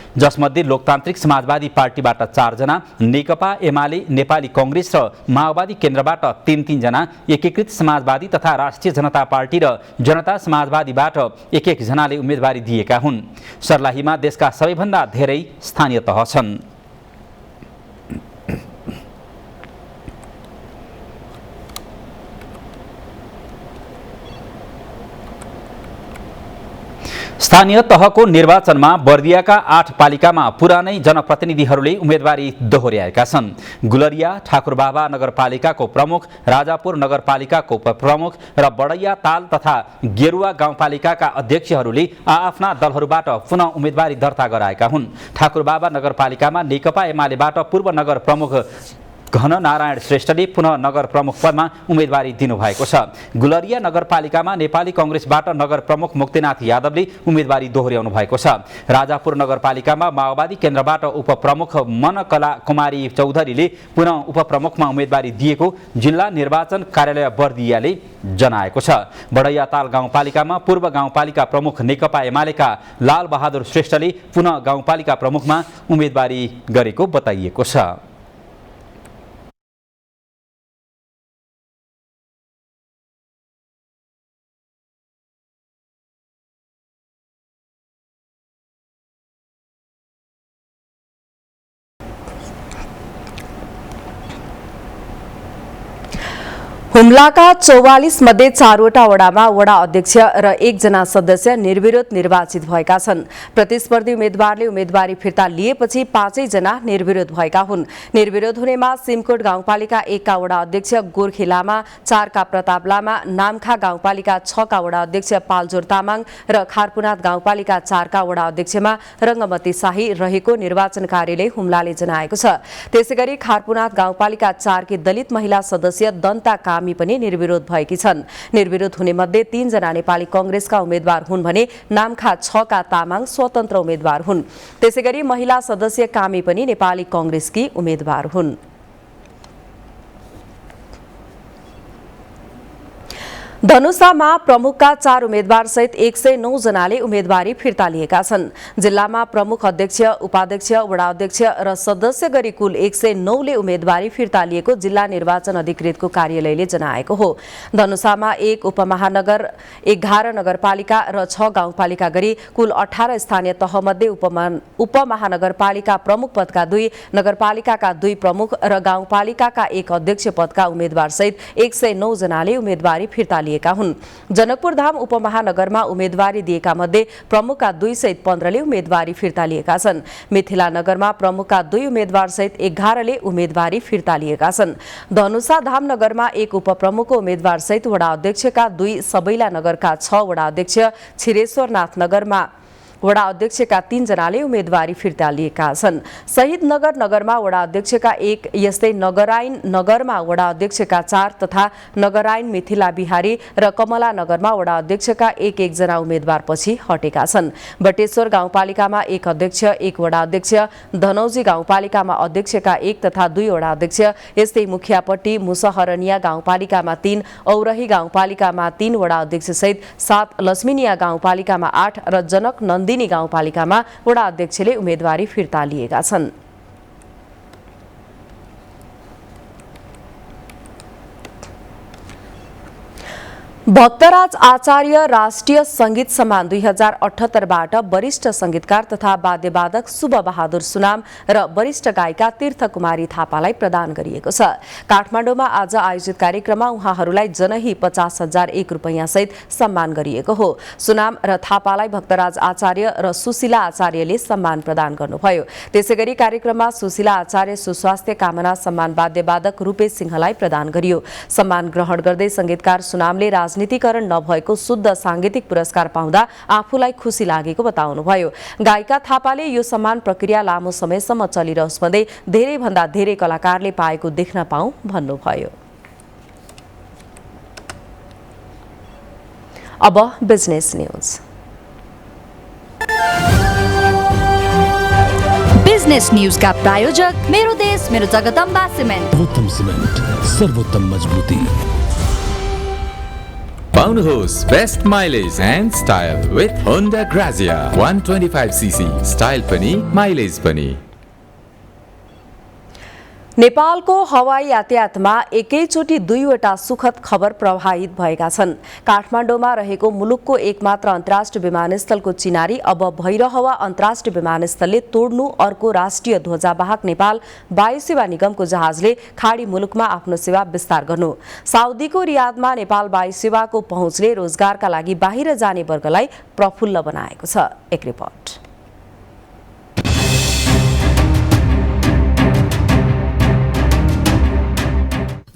जसमध्ये लोकतान्त्रिक समाजवादी पार्टीबाट 4 जना, नेकपा एमाले, नेपाली कङ्ग्रेस र माओवादी केन्द्रबाट 3 जना, एकीकृत समाजवादी तथा राष्ट्रिय जनता पार्टी र जनता समाजवादीबाट 1 जनाले उम्मेदवारी दिएका हुन्। सर्लाहीमा देशका सबैभन्दा धेरै स्थानीय तह छन्। स्थानीय तहको निर्वाचनमा बर्दियाका 8 पालिकामा पुरानै जनप्रतिनिधिहरूले उम्मेदवारी दोहोर्याएका छन्। गुलरिया, ठाकुरबाबा नगरपालिकाको प्रमुख, राजापुर नगरपालिकाको उपप्रमुख र बडैया ताल तथा गेरुवा गाउँपालिकाका अध्यक्षहरूले आफ्ना दलहरूबाट पुनः उम्मेदवारी दर्ता गराएका हुन्। ठाकुरबाबा नगरपालिकामा नेकपा एमालेबाट पूर्व नगर प्रमुख घन नारायण श्रेष्ठले पुनः नगर प्रमुख पदमा उम्मेदवारी दिनुभएको छ। गुलरिया नगरपालिकामा नेपाली कङ्ग्रेसबाट नगर प्रमुख मुक्तिनाथ यादवले उम्मेदवारी दोहोर्याउनु भएको छ। राजापुर नगरपालिकामा माओवादी केन्द्रबाट उपप्रमुख मनकला कुमारी चौधरीले पुनः उपप्रमुखमा उम्मेदवारी दिएको जिल्ला निर्वाचन कार्यालय बर्दियाले जनाएको छ। बडैयाताल गाउँपालिकामा पूर्व गाउँपालिका प्रमुख नेकपा एमालेका लालबहादुर श्रेष्ठले पुनः गाउँपालिका प्रमुखमा उम्मेदवारी गरेको बताइएको छ। हुम्लाका 44 मध्ये 4वटा वडामा वडा अध्यक्ष र 1 जना सदस्य निर्विरोध निर्वाचित भएका छन्। प्रतिस्पर्धी उम्मेद्वारले उम्मेदवारी फिर्ता लिएपछि 5 जना निर्विरोध भएका हुन्। निर्विरोध हुनेमा सिमकोट गाउँपालिका 1 का वडा अध्यक्ष गोर्खे लामा, 4 का प्रताप लामा, नामखा गाउँपालिका 6 का वडा अध्यक्ष पालजोर तामाङ र खारपुनाथ गाउँपालिका 4 का वडा अध्यक्षमा रंगमती शाही रहेको निर्वाचन कार्यालय हुम्लाले जनाएको छ। त्यसैगरी खारपुनाथ गाउँपालिका 4 की दलित महिला सदस्य दन्ता कामी पनि निर्विरोध भएकी छन्। निर्विरोध हुने मध्ये 3 जना नेपाली कांग्रेसका उम्मेद्वार हुन् भने नामखा 6 का तामाङ स्वतन्त्र उम्मेद्वार हुन्। त्यसैगरी महिला सदस्य कामी पनि नेपाली कांग्रेसकी उम्मेद्वार हुन्। धनुषामा प्रमुखका 4 उम्मेद्वार सहित 109 जनाले उम्मेदवारी फिर्ता लिएका छन्। जिल्लामा प्रमुख अध्यक्ष, उपाध्यक्ष, वडा अध्यक्ष र सदस्य गरी कुल 109 ले उम्मेदवारी फिर्ता लिएको जिल्ला निर्वाचन अधिकृतको कार्यालयले जनाएको हो। धनुषामा 1 उपमहानगर, 11 नगरपालिका र 6 गाउँपालिका गरी कुल 18 स्थानीय तहमध्ये उपमहानगरपालिका प्रमुख पदका 2, नगरपालिकाका 2 प्रमुख र गाउँपालिकाका 1 अध्यक्ष पदका उम्मेद्वार सहित 109 जनाले उम्मेदवारी फिर्ता लिएका हुन्। जनकपुर धाम उपमहानगरमा उम्मेदवारी दिएका मध्ये प्रमुखका 2 सहित 15 ले उम्मेदवारी फिर्ता लिएका छन्। मिथिला नगरमा प्रमुखका 2 उम्मेदवार सहित 11 ले उम्मेदवारी फिर्ता लिएका छन्। धनुषा धाम नगरमा 1 उपप्रमुखको उम्मेदवार सहित वडा अध्यक्षका 2, सबैला नगरका 6 वडा अध्यक्ष, छिरेश्वरनाथ नगरमा वडा अध्यक्षका 3 जनाले उम्मेदवारी फिर्ता लिएका छन्। शहीद नगर नगरमा वडा अध्यक्षका 1, यस्तै नगरायन नगरमा वडा अध्यक्षका 4 तथा नगरायन मिथिला बिहारी र कमला नगरमा वडा अध्यक्षका 1 जना उम्मेदवार पछि हटेका छन्। बटेश्वर गाउँपालिकामा 1 अध्यक्ष, 1 वडा अध्यक्ष, धनौजी गाउँपालिकामा अध्यक्षका 1 तथा 2 वडा अध्यक्ष, यस्तै मुखियापट्टी, मुसहरनिया गाउँपालिकामा 3, औरही गाउँपालिकामा 3 वडा अध्यक्ष सहित 7, लक्ष्मीनिया गाउँपालिकामा 8 र जनक नन्दिनी गाउँपालिकामा वडा अध्यक्षले उम्मेदवारी फिर्ता लिएका छन्। भक्तराज आचार्य राष्ट्रिय संगीत सम्मान 2078 बाट वरिष्ठ संगीतकार तथा वाद्यवादक शुभ बहादुर सुनाम र वरिष्ठ गायिका तीर्थ कुमारी थापालाई प्रदान गरिएको छ। काठमाडौँमा आज आयोजित कार्यक्रममा उहाँहरूलाई जनही 50,001 रुपैयाँ सहित सम्मान गरिएको हो। सुनाम र थापालाई भक्तराज आचार्य र सुशीला आचार्यले सम्मान प्रदान गर्नुभयो। त्यसैगरी कार्यक्रममा सुशीला आचार्य सुस्वास्थ्य कामना सम्मान वाद्यवादक रूपेश सिंहलाई प्रदान गरियो। सम्मान ग्रहण गर्दै संगीतकार सुनामले राजनीतिकरण नभएको शुद्ध सांगीतिक पुरस्कार पाउँदा आफूलाई खुसी लागेको बताउनुभयो। गायिका थापाले यो सम्मान प्रक्रिया लामो समयसम्म चलिरहोस् भन्दै धेरैभन्दा धेरै कलाकारले पाएको देख्न पाऊँ भन्नुभयो। अब बिजनेस न्यूज। बिजनेस न्यूज का प्रायोजक मेरो देश मेरो जगदम्बा सिमेन्ट। सर्वोत्तम सिमेन्ट, सर्वोत्तम मजबुती। पाउनुहोस् best mileage and style with Honda Grazia 125cc, style पनि माइलेज पनि। नेपालको हवाई यातायातमा एकैचोटि 2वटा सुखद खबर प्रभावित भएका छन्। काठमाडौँमा रहेको मुलुकको एकमात्र अन्तर्राष्ट्रिय विमानस्थलको चिनारी अब भैरहवा अन्तर्राष्ट्रिय विमानस्थलले तोड्नु अर्को राष्ट्रिय ध्वजावाहक नेपाल वायुसेवा निगमको जहाजले खाडी मुलुकमा आफ्नो सेवा विस्तार गर्नु। साउदीको रियादमा नेपाल वायुसेवाको पहुँचले रोजगारका लागि बाहिर जाने वर्गलाई प्रफुल्ल बनाएको छ। एक रिपोर्ट।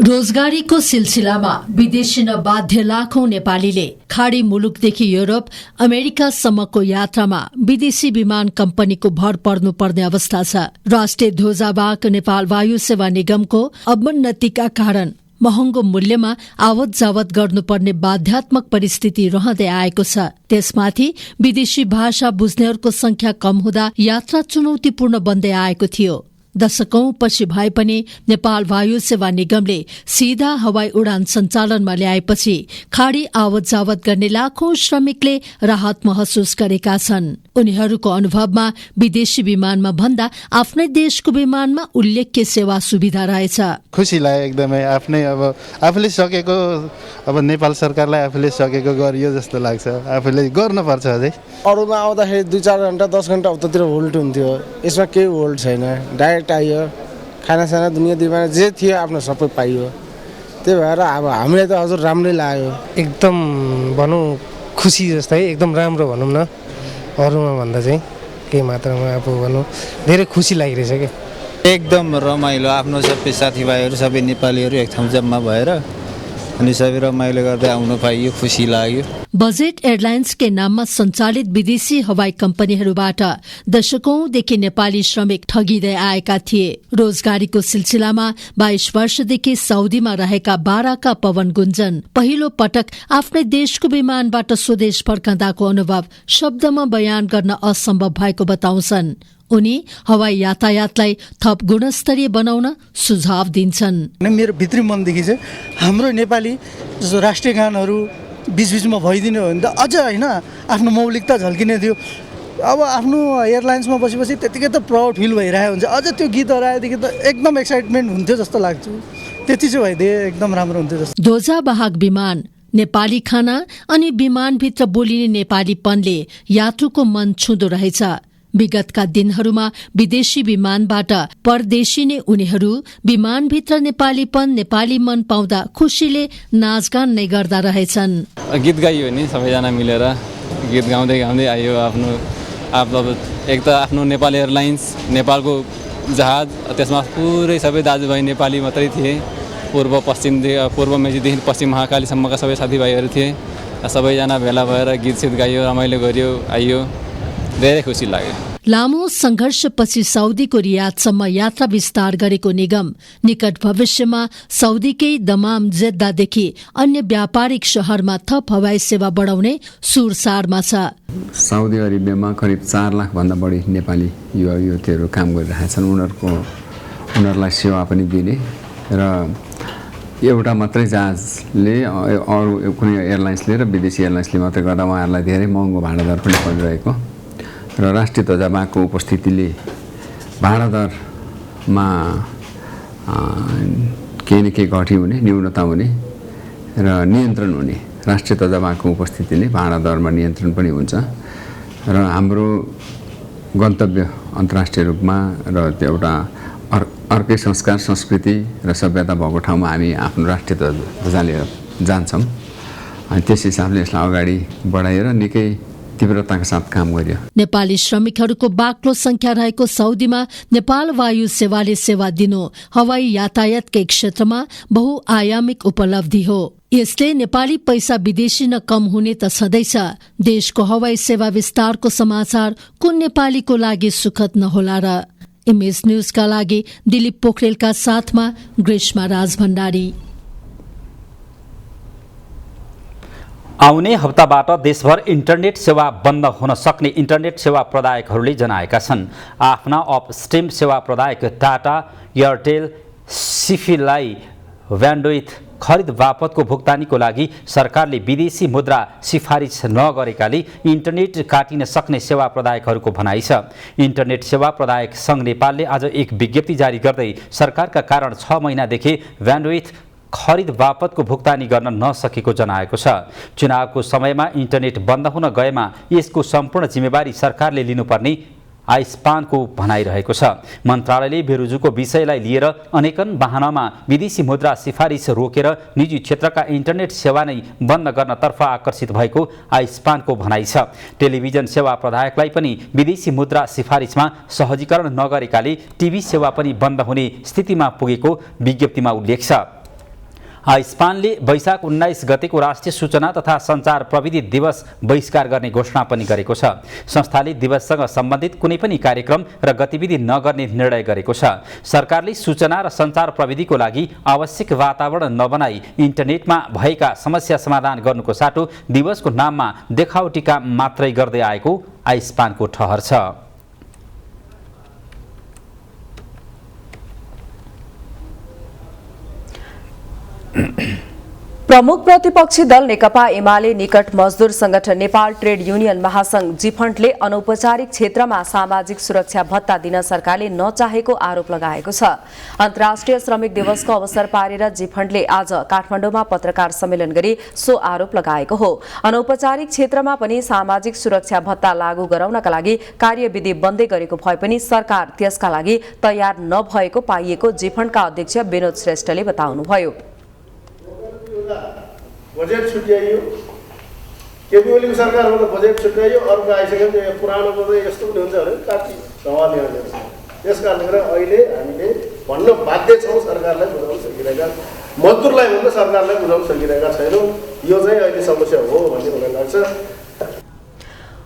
रोजगारीको सिलसिलामा विदेशी बाध्य लाखौं नेपालीले खाडी मुलुकदेखि युरोप, अमेरिकासम्मको यात्रामा विदेशी विमान कम्पनीको भर पर्नुपर्ने अवस्था छ। राष्ट्रिय ध्वजावाहक नेपाल वायु सेवा निगमको अवनतिका कारण महँगो मूल्यमा आवत जावत गर्नुपर्ने बाध्यात्मक परिस्थिति रहँदै आएको छ। त्यसमाथि विदेशी भाषा बुझ्नेहरूको संख्या कम हुँदा यात्रा चुनौतीपूर्ण बन्दै आएको थियो। दशकौं पछि भए पनि नेपाल वायु सेवा निगमले सीधा हवाई उडान सञ्चालनमा ल्याएपछि खाडी आवत जावत गर्ने लाखौं श्रमिकले राहत महसुस गरेका छन्। उनीहरूको अनुभवमा विदेशी विमानमा भन्दा आफ्नै देशको विमानमा उल्लेख्य सेवा सुविधा रहेछ। खुसी लाग्यो एकदमै। आफ्नै अब आफूले सकेको अब नेपाल सरकारलाई आफूले सकेको गरियो जस्तो लाग्छ। आफूले गर्नुपर्छ अझै। अरूमा आउँदाखेरि 2-4 घण्टा 10 घण्टा उतातिर होल्ड हुन्थ्यो। यसमा केही होल्ड छैन। डाइरेक्ट आइयो, खानासाना दुनियाँ दिवाना जे थियो आफ्नो सबै पाइयो। त्यही भएर अब हामीलाई त हजुर राम्रै लाग्यो एकदम भनौँ खुसी जस्तै एकदम राम्रो भनौँ न अरूमा भन्दा चाहिँ केही मात्रामा अब भनौँ धेरै खुसी लागिरहेछ क्या एकदम रमाइलो आफ्नो सबै साथीभाइहरू सबै नेपालीहरू एक ठाउँ जम्मा भएर अनि सबै रमाइलो गर्दै आउनु पाइयो खुसी लाग्यो बजेट एयरलाइन्स के नाममा सञ्चालित विदेशी हवाई कम्पनीहरूबाट दशकौंदेखि नेपाली श्रमिक ठगिँदै आएका थिए। रोजगारीको सिलसिलामा 22 वर्षदेखि साउदीमा रहेका बाराका पवन गुन्जन पहिलो पटक आफ्नै देशको विमानबाट स्वदेश फर्कँदाको अनुभव शब्दमा बयान गर्न असम्भव भएको बताउँछन्। उनी हवाई यातायातलाई थप गुणस्तरीय बनाउन सुझाव दिन्छन्। मेरो भित्री मनदेखि चाहिँ हाम्रो नेपाली जस्तो राष्ट्रिय गानहरू बीचबीचमा भइदिनु हो भने त अझ होइन आफ्नो मौलिकता झल्किने थियो। अब आफ्नो एयरलाइन्समा बसेपछि त्यतिकै त प्राउड फिल भइरहेको हुन्छ। अझ त्यो गीतहरू आएदेखि त एकदम एक्साइटमेन्ट हुन्थ्यो जस्तो लाग्छ। त्यति चाहिँ भइदिए एकदम राम्रो हुन्थ्यो जस्तो। ध्वजावाहक विमान, नेपाली खाना अनि विमानभित्र बोलिने नेपालीपनले यात्रुको मन छुँदो रहेछ। विगतका दिनहरूमा विदेशी विमानबाट परदेशी नै उनीहरू विमानभित्र नेपालीपन नेपाली मन पाउँदा खुसीले नाचगान नै गर्दा रहेछन्। गीत गाइयो नि सबैजना मिलेर गीत गाउँदै गाउँदै आयो। आफ्नो एक त आफ्नो नेपाल एयरलाइन्स नेपालको जहाज त्यसमा पुरै सबै दाजुभाइ नेपाली मात्रै थिए। पूर्व मेचीदेखि पश्चिम महाकालीसम्मका सबै साथीभाइहरू थिए। सबैजना भेला भएर गीत गाइयो, रमाइलो गर्यो, आइयो। धेरै खुसी लाग्यो। लामो सङ्घर्षपछि साउदीको रियादसम्म यात्रा विस्तार गरेको निगम निकट भविष्यमा साउदीकै दमाम जेद्दादेखि अन्य व्यापारिक शहरमा थप हवाई सेवा बढाउने सुरसारमा छ। साउदी अरेबियामा करिब 4 लाखभन्दा बढी नेपाली युवा युवतीहरू काम गरिरहेका छन्। उनीहरूलाई सेवा पनि दिने र एउटा मात्रै जहाजले अरू कुनै एयरलाइन्सले र विदेशी एयरलाइन्सले मात्रै गर्दा उहाँहरूलाई धेरै महँगो भाडादर पनि परिरहेको र राष्ट्रिय ध्वजावाहकको उपस्थितिले भाडादरमा केही न केही घटी हुने, न्यूनता हुने र नियन्त्रण हुने। राष्ट्रिय ध्वजावाहकको उपस्थितिले भाडादरमा नियन्त्रण पनि हुन्छ र हाम्रो गन्तव्य अन्तर्राष्ट्रिय रूपमा र त्यो एउटा अर्कै संस्कार संस्कृति र सभ्यता भएको ठाउँमा हामी आफ्नो राष्ट्रिय ध्वजा लिएर जान्छौँ। अनि त्यस हिसाबले यसलाई अगाडि बढाएर निकै तीव्रताका साथ काम गर्यो। नेपाली श्रमिकहरूको बाक्लो संख्या रहेको साउदीमा नेपाल वायु सेवाले सेवा दिनु हवाई यातायातकै क्षेत्रमा बहुआयामिक उपलब्धि हो। यसले नेपाली पैसा विदेशी न कम हुने त छँदैछ। देशको हवाई सेवा विस्तारको समाचार कुन नेपालीको लागि सुखद नहोला र। इमेज न्यूजका लागि दिलीप पोखरेलका साथमा ग्रीष्मा राज भण्डारी। आउने हप्ताबाट देशभर इन्टरनेट सेवा बन्द हुन सक्ने इन्टरनेट सेवा प्रदायकहरूले जनाएका छन्। आफ्ना अपस्ट्रिम सेवा प्रदायक टाटा, एयरटेल, सिफीलाई ब्यान्डविथ खरिद बापतको भुक्तानीको लागि सरकारले विदेशी मुद्रा सिफारिस नगरेकाले इन्टरनेट काटिन सक्ने सेवा प्रदायकहरूको भनाइ छ। इन्टरनेट सेवा प्रदायक सङ्घ नेपालले आज एक विज्ञप्ति जारी गर्दै सरकारका कारण 6 महिनादेखि ब्यान्डविथ खरिद बापतको भुक्तानी गर्न नसकेको जनाएको छ। चुनावको समयमा इन्टरनेट बन्द हुन गएमा यसको सम्पूर्ण जिम्मेवारी सरकारले लिनुपर्ने आइस्पानको भनाइरहेको छ। मन्त्रालयले बेरोजुको विषयलाई लिएर अनेकन वाहनामा विदेशी मुद्रा सिफारिस रोकेर निजी क्षेत्रका इन्टरनेट सेवा नै बन्द गर्नतर्फ आकर्षित भएको आइस्पानको भनाइ छ। टेलिभिजन सेवा प्रदायकलाई पनि विदेशी मुद्रा सिफारिसमा सहजीकरण नगरेकाले टिभी सेवा पनि बन्द हुने स्थितिमा पुगेको विज्ञप्तिमा उल्लेख छ। आइस्पानले वैशाख 19 गतेको राष्ट्रिय सूचना तथा सञ्चार प्रविधि दिवस बहिष्कार गर्ने घोषणा पनि गरेको छ। संस्थाले दिवससँग सम्बन्धित कुनै पनि कार्यक्रम र गतिविधि नगर्ने निर्णय गरेको छ। सरकारले सूचना र सञ्चार प्रविधिको लागि आवश्यक वातावरण नबनाई इन्टरनेटमा भएका समस्या समाधान गर्नुको साटो दिवसको नाममा देखावटी काम मात्रै गर्दै आएको आइस्पानको ठहर छ। प्रमुख प्रतिपक्षी दल नेकपा एमाले निकट मजदुर संगठन नेपाल ट्रेड युनियन महासंघ जिफन्टले अनौपचारिक क्षेत्रमा सामाजिक सुरक्षा भत्ता दिन सरकारले नचाहेको आरोप लगाएको छ। अन्तर्राष्ट्रिय श्रमिक दिवसको अवसर पारेर जिफन्टले आज काठमाडौँमा पत्रकार सम्मेलन गरी सो आरोप लगाएको हो। अनौपचारिक क्षेत्रमा पनि सामाजिक सुरक्षा भत्ता लागू गराउनका लागि कार्यविधि बन्दै गरेको भए पनि सरकार त्यसका लागि तयार नभएको पाइएको जिफन्टका अध्यक्ष विनोद श्रेष्ठले बताउनुभयो। बेला बजेट छुट्याइयो, केपी ओलीको सरकारमा त बजेट छुट्याइयो, अर्को आइसक्यो यो पुरानोको त यस्तो पनि हुन्छ भने काफी सवाल ल्याउने हुन्छ। त्यस कारणले गर्दा अहिले हामीले भन्न बाध्य छौँ सरकारलाई बुझाउन सकिरहेका, मजदुरलाई भन्दा सरकारलाई बुझाउन सकिरहेका छैनौँ। यो चाहिँ अहिले समस्या हो भन्ने मलाई लाग्छ।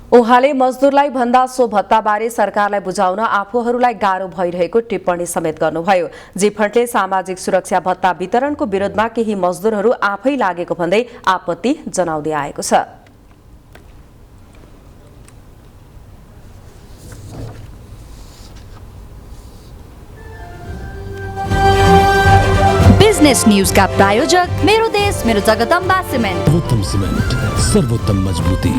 उहाँले मजदुरलाई भन्दा सो भत्ताबारे सरकारलाई बुझाउन आफूहरूलाई गाह्रो भइरहेको टिप्पणी समेत गर्नुभयो। जीफन्टले सामाजिक सुरक्षा भत्ता वितरणको विरोधमा केही मजदुरहरू आफै लागेको भन्दै आपत्ति जनाउँदै आएको छ। बिजनेस न्यूज का प्रायोजक मेरो देश मेरो जगदम्बा सिमेन्ट। सर्वोत्तम सिमेन्ट, सर्वोत्तम मजबुती।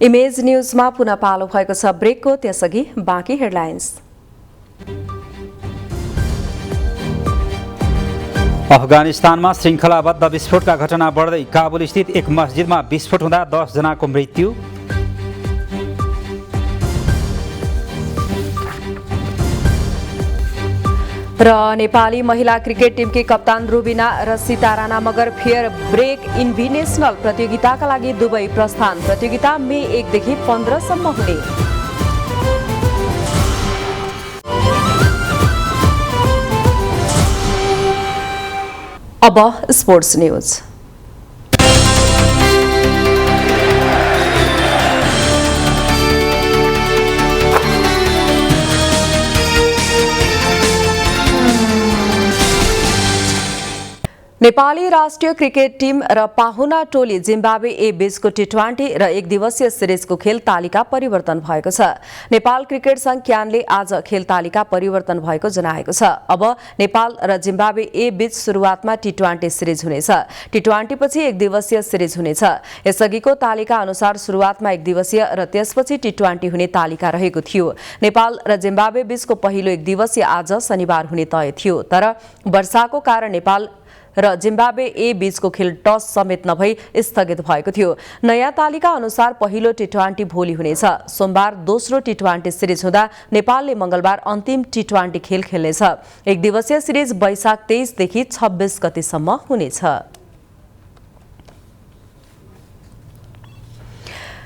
इमेज न्यूजमा पुनः पालो भएको छ ब्रेकको, त्यसअघि बाँकी हेडलाइन्स। अफगानिस्तानमा श्रृङ्खलाबद्ध विस्फोटका घटना बढ्दै, काबुल स्थित एक मस्जिदमा विस्फोट हुँदा 10 जनाको मृत्यु। र नेपाली महिला क्रिकेट टिमकी कप्तान रुबिना र सीता राणा मगर फेयर ब्रेक इन्भिटेसनल प्रतियोगिताका लागि दुबई प्रस्थान। प्रतियोगिता मे 1 देखि 15 सम्म हुने। अब स्पोर्ट्स न्यूज। नेपाली राष्ट्रिय क्रिकेट टिम र पाहुना टोली जिम्बाब्वे ए बीचको टी20 र 1 दिवसीय सिरिजको खेल तालिका परिवर्तन भएको छ। नेपाल क्रिकेट संघ क्यानले आज खेल तालिका परिवर्तन भएको जनाएको छ। अब नेपाल र जिम्बाब्वे ए बीच सुरुवातमा टी20 सिरिज हुनेछ। टी20 पछि 1 दिवसीय सिरिज हुनेछ। यसअघिको तालिका अनुसार सुरुवातमा 1 दिवसीय र त्यसपछि टी20 हुने तालिका रहेको थियो। नेपाल र जिम्बाब्वे बीचको पहिलो 1 दिवसीय आज शनिबार हुने तय थियो, तर वर्षाको कारण नेपाल र जिम्बाब्वे ए बीचको खेल टस समेत नभई स्थगित भएको थियो। नयाँ तालिका अनुसार पहिलो टी20 भोलि हुनेछ। सोमबार दोस्रो टी20 सिरिज हुँदा नेपालले मंगलबार अन्तिम टी20 खेल खेल्नेछ। 1 दिवसीय सिरिज वैशाख 23 देखि 26 गतेसम्म हुनेछ।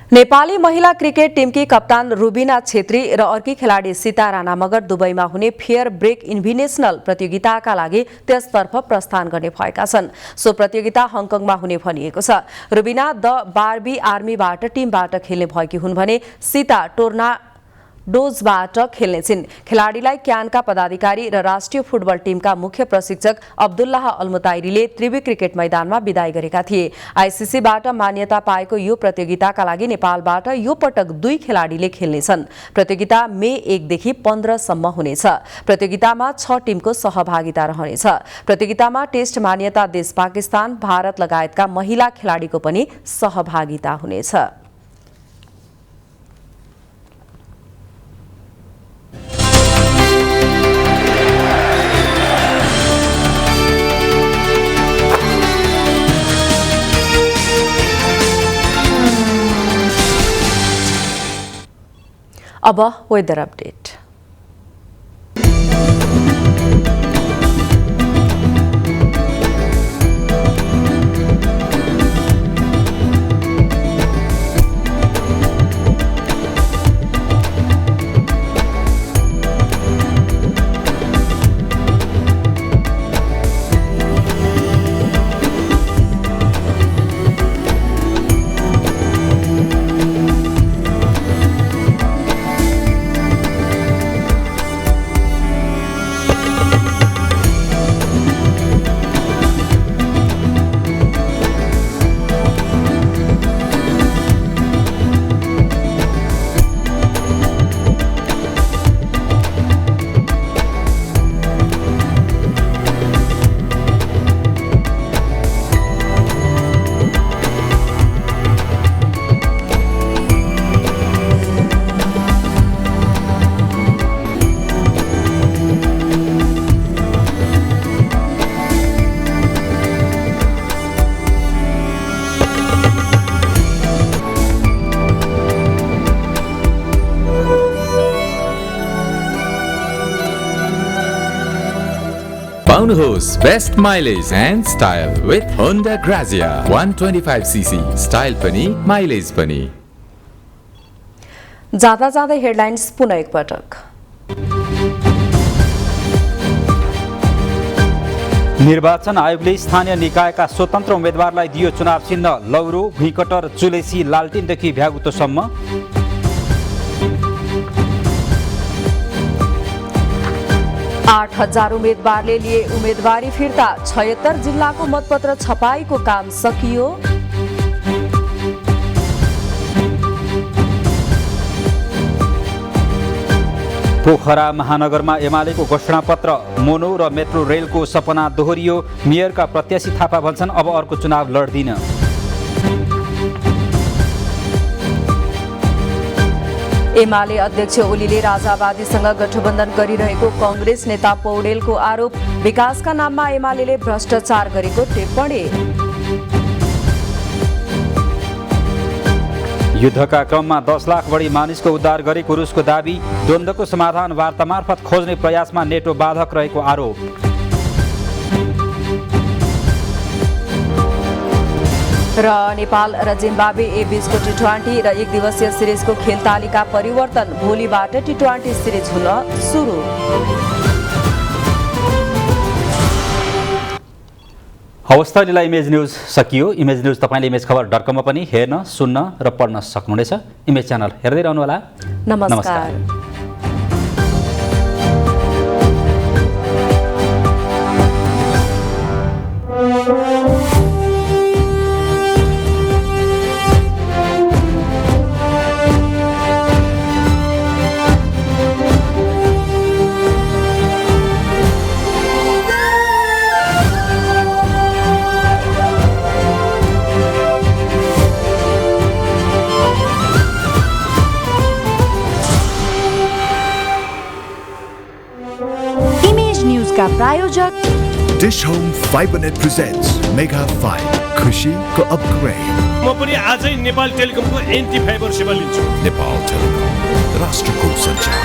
नेपाली महिला क्रिकेट टिमकी कप्तान रुबिना छेत्री र अर्की खेलाडी सीता राणा मगर दुबईमा हुने फेयर ब्रेक इन्भिटेसनल प्रतियोगिताका लागि त्यसतर्फ प्रस्थान गर्ने भएका छन्। सो प्रतियोगिता हङकङमा हुने भनिएको छ। रुबिना द बार्बी आर्मीबाट टिमबाट खेल्ने भएकी हुन् भने सीता टोर्नाडोजबाट खेल्नेछिन्। खेलाडीलाई क्यानका पदाधिकारी र राष्ट्रिय फुटबल टिमका मुख्य प्रशिक्षक अब्दुल्लाह अल्मुताइरीले त्रिवी क्रिकेट मैदानमा विदाई गरेका थिए। आईसीसीबाट मान्यता पाएको यो प्रतियोगिताका लागि नेपालबाट यो पटक 2 खेलाडीले खेल्नेछन्। प्रतियोगिता मे 1 देखि 15 सम्म हुनेछ। प्रतियोगितामा 6 टिमको सहभागिता रहनेछ। प्रतियोगितामा टेस्ट मान्यता देश पाकिस्तान, भारत लगायतका महिला खेलाडीको पनि सहभागिता हुनेछ। अब वेदर अपडेट। पाउनुहोस् best mileage and style with Honda Grazia 125cc style पनि माइलेज पनि। जाँदा जाँदै हेडलाइन्स पुनः एकपटक। निर्वाचन आयोगले स्थानीय निकायका स्वतन्त्र उम्मेदवारलाई दियो चुनाव चिन्ह लौरो, भुइँकटर, चुलेसी, लालटिनदेखि भ्यागुतोसम्म। 8,000 उम्मेदवारले लिए उम्मेदवारी फिर्ता, 76 जिल्लाको मतपत्र छपाईको काम सकियो। पोखरा महानगरमा एमालेको घोषणापत्र, मोनो र मेट्रो रेलको सपना दोहोरियो। मेयरका प्रत्याशी थापा भन्छन् अब अर्को चुनाव लड्दिन। एमाले अध्यक्ष ओलीले राजावादीसँग गठबन्धन गरिरहेको कांग्रेस नेता पौडेलको आरोप, विकासका नाममा एमाले भ्रष्टाचार गरेको टिप्पणी। युद्धका क्रममा 10 लाख बढी मानिसको उद्धार गरेको रुसको दाबी, द्वन्द्वको समाधान वार्ता मार्फत खोज्ने प्रयासमा नेटो बाधक रहेको आरोप। र नेपाल र जिम्बाब्वे बीचको टी20 र 1 दिवसीय सिरिजको खेल तालिका परिवर्तन, भोलिबाट टी20 सिरिज हुन सुरु। हवस् त अहिलेलाई इमेज न्युज सकियो। इमेज न्युज तपाईँले इमेज खबर .com मा पनि हेर्न, सुन्न र पढ्न सक्नुहुनेछ। इमेज च्यानल हेर्दै रहनुहोला। नमस्कार। का प्रायोजक dish home Fibernet presents mega 5 खुशी को अपग्रेड। म पनि आजै नेपाल टेलिकमको एन्टी फाइबर सेवा लिन्छु। नेपाल टेलिकम राष्ट्रको सञ्चार।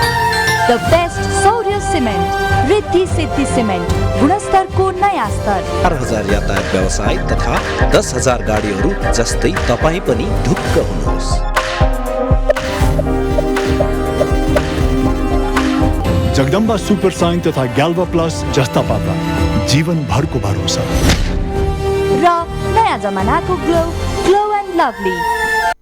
द बेस्ट सौर्य सिमेन्ट, रिद्धि सिद्धि सिमेन्ट, गुणस्तरको नयाँ स्तर। 4,000 यातायात व्यवसाय तथा 10,000 गाडीहरू जस्तै तपाईँ पनि ढुक्क हुनुहोस्। जगदम्बा सुपर साइन तथा ग्याल्वा प्लस जस्ता पाता जीवन भरको भरोसा। र नयाँ जमानाको ग्लो एन्ड लभली